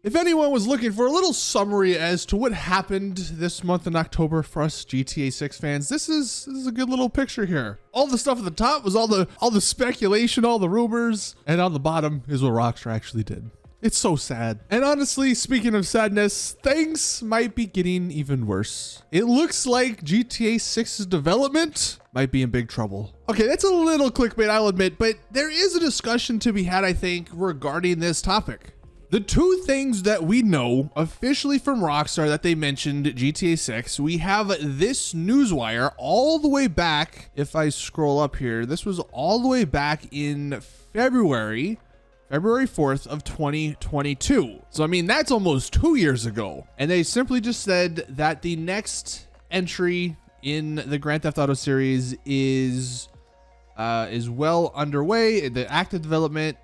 If anyone was looking for a little summary as to what happened this month in October for us GTA 6 fans, this is a good little picture here. All the stuff at the top was all the speculation, all the rumors, and on the bottom is what Rockstar actually did. It's so sad. And honestly, speaking of sadness, things might be getting even worse. It looks like GTA 6's development might be in big trouble. Okay, that's a little clickbait, I'll admit, but there is a discussion to be had, I think, regarding this topic. The two things that we know officially from Rockstar that they mentioned GTA 6, we have this newswire all the way back. If I scroll up here, this was all the way back in February 4th of 2022. So, I mean, that's almost 2 years ago. And they simply just said that the next entry in the Grand Theft Auto series is well underway. The active development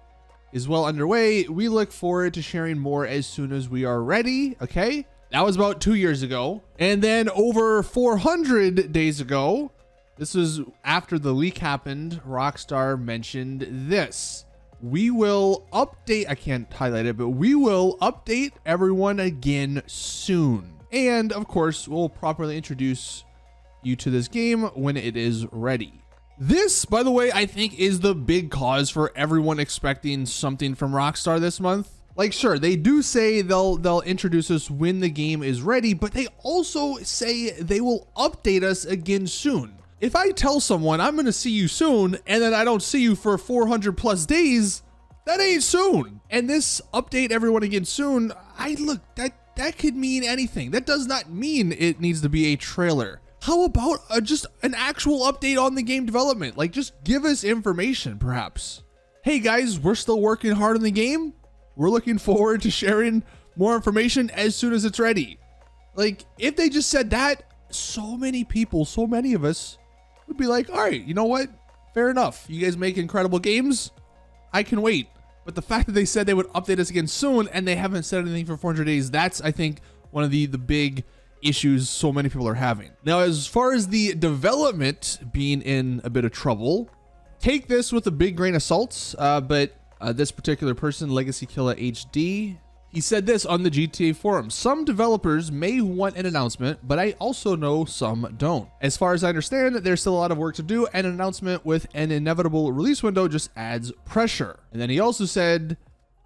is well underway. We look forward to sharing more as soon as we are ready. Okay. That was about 2 years ago. And then over 400 days ago, this was after the leak happened, Rockstar mentioned this. We will update, I can't highlight it, but we will update everyone again soon. And of course, we'll properly introduce you to this game when it is ready. This, by the way, I think is the big cause for everyone expecting something from Rockstar this month. Like, sure, they do say they'll introduce us when the game is ready, but they also say they will update us again soon. If I tell someone I'm going to see you soon and then I don't see you for 400 plus days, that ain't soon. And this update everyone again soon, that could mean anything. That does not mean it needs to be a trailer. How about just an actual update on the game development? Like, just give us information, perhaps. Hey guys, we're still working hard on the game. We're looking forward to sharing more information as soon as it's ready. Like, if they just said that, so many people, so many of us would be like, all right, you know what? Fair enough. You guys make incredible games. I can wait. But the fact that they said they would update us again soon and they haven't said anything for 400 days, that's, I think, one of the big issues so many people are having. Now, as far as the development being in a bit of trouble, take this with a big grain of salt. But this particular person, Legacy Killer HD, he said this on the GTA forum. Some developers may want an announcement, but I also know some don't. As far as I understand, there's still a lot of work to do, and an announcement with an inevitable release window just adds pressure. And then he also said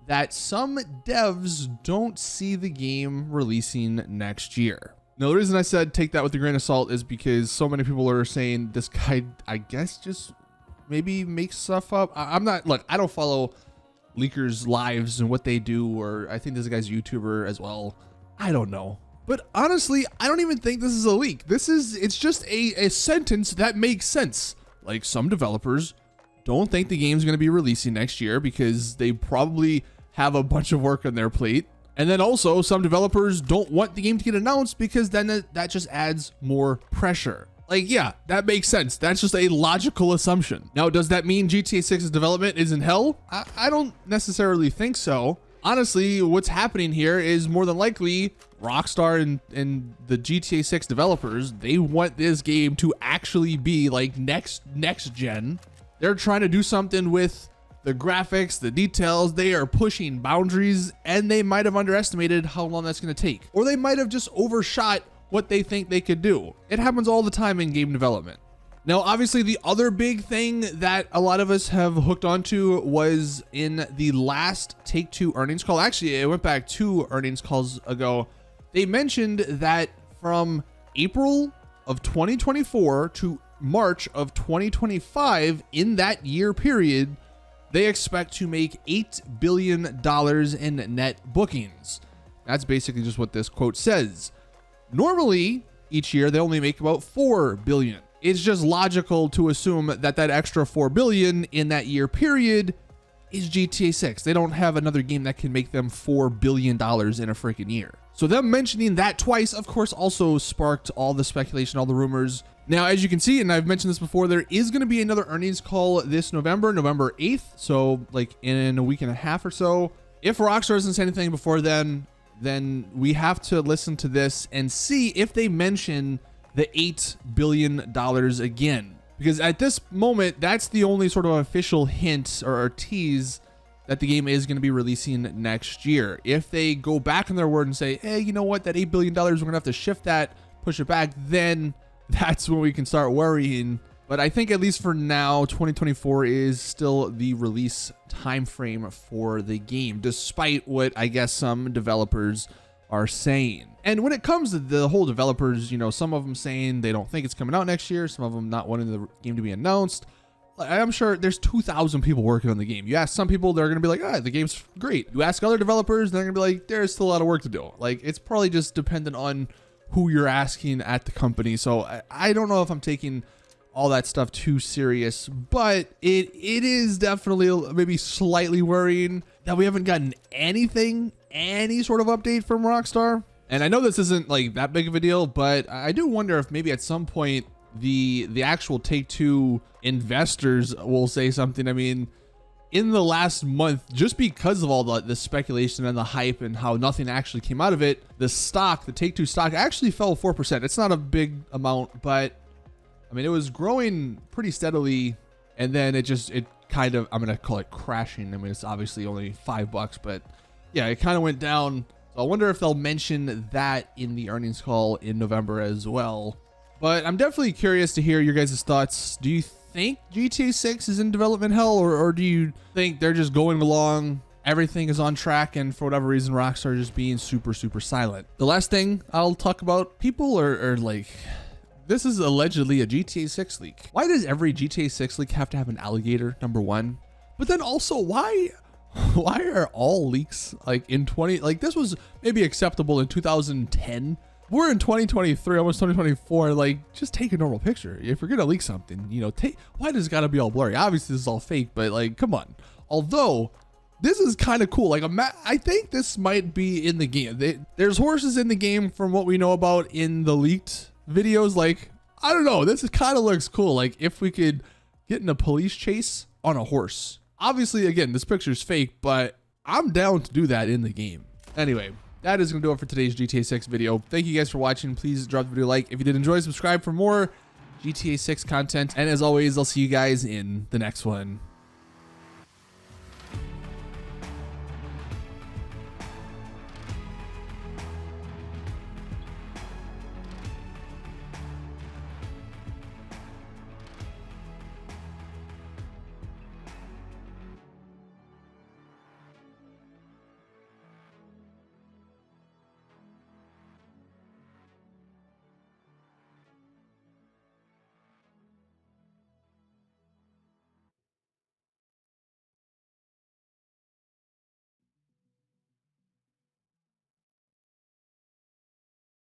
that some devs don't see the game releasing next year. Now, the reason I said take that with a grain of salt is because so many people are saying this guy, I guess, just maybe makes stuff up. I'm not, look, I don't follow leakers' lives and what they do, or I think this guy's YouTuber as well. I don't know. But honestly, I don't even think this is a leak. It's just a sentence that makes sense. Like, some developers don't think the game's going to be releasing next year because they probably have a bunch of work on their plate. And then also some developers don't want the game to get announced because then that just adds more pressure. Like, yeah, that makes sense. That's just a logical assumption. Now, does that mean GTA 6's development is in hell? I don't necessarily think so. Honestly, what's happening here is more than likely Rockstar and the GTA 6 developers, they want this game to actually be like next gen. They're trying to do something with the graphics, the details. They are pushing boundaries, and they might have underestimated how long that's going to take. Or they might have just overshot what they think they could do. It happens all the time in game development. Now, obviously, the other big thing that a lot of us have hooked onto was in the last Take-Two earnings call. Actually, it went back 2 earnings calls ago. They mentioned that from April of 2024 to March of 2025, in that year period, they expect to make $8 billion in net bookings. That's basically just what this quote says. Normally, each year, they only make about $4 billion. It's just logical to assume that extra $4 billion in that year period is GTA 6. They don't have another game that can make them $4 billion in a freaking year. So them mentioning that twice, of course, also sparked all the speculation, all the rumors. Now, as you can see, and I've mentioned this before, there is going to be another earnings call this November 8th. So like in a week and a half or so. If Rockstar doesn't say anything before then we have to listen to this and see if they mention the $8 billion again. Because at this moment, that's the only sort of official hint or tease that the game is going to be releasing next year. If they go back on their word and say, hey, you know what, that $8 billion, we're going to have to shift that, push it back, then that's when we can start worrying. But I think at least for now, 2024 is still the release time frame for the game, despite what I guess some developers are saying. And when it comes to the whole developers, you know, some of them saying they don't think it's coming out next year, some of them not wanting the game to be announced. I'm sure there's 2,000 people working on the game. You ask some people, they're going to be like, the game's great. You ask other developers, they're going to be like, there's still a lot of work to do. Like, it's probably just dependent on who you're asking at the company. So I don't know if I'm taking all that stuff too serious, but it is definitely maybe slightly worrying that we haven't gotten any sort of update from Rockstar. And I know this isn't like that big of a deal, but I do wonder if maybe at some point the actual Take-Two investors will say something. I mean, in the last month, just because of all the speculation and the hype and how nothing actually came out of it, the Take-Two stock actually fell 4%. It's not a big amount, but I mean, it was growing pretty steadily, and then it kind of, I'm going to call it crashing. I mean, it's obviously only $5, but yeah, it kind of went down. So I wonder if they'll mention that in the earnings call in November as well. But I'm definitely curious to hear your guys' thoughts. Do you think GTA 6 is in development hell, or do you think they're just going along, everything is on track, and for whatever reason, Rockstar is just being super, super silent? The last thing I'll talk about, people are like, this is allegedly a GTA 6 leak. Why does every GTA 6 leak have to have an alligator, number one? But then also, why are all leaks like in this was maybe acceptable in 2010. We're in 2023, almost 2024. Like, just take a normal picture. If you're gonna leak something, you know, why does it gotta be all blurry? Obviously, this is all fake, but like, come on. Although, this is kind of cool. Like, I think this might be in the game. There's horses in the game from what we know about in the leaked videos. Like, I don't know, this kind of looks cool. Like, if we could get in a police chase on a horse. Obviously, again, this picture's fake, but I'm down to do that in the game. Anyway, that is gonna do it for today's GTA 6 video. Thank you guys for watching. Please drop the video a like if you did enjoy. Subscribe for more GTA 6 content, and as always, I'll see you guys in the next one.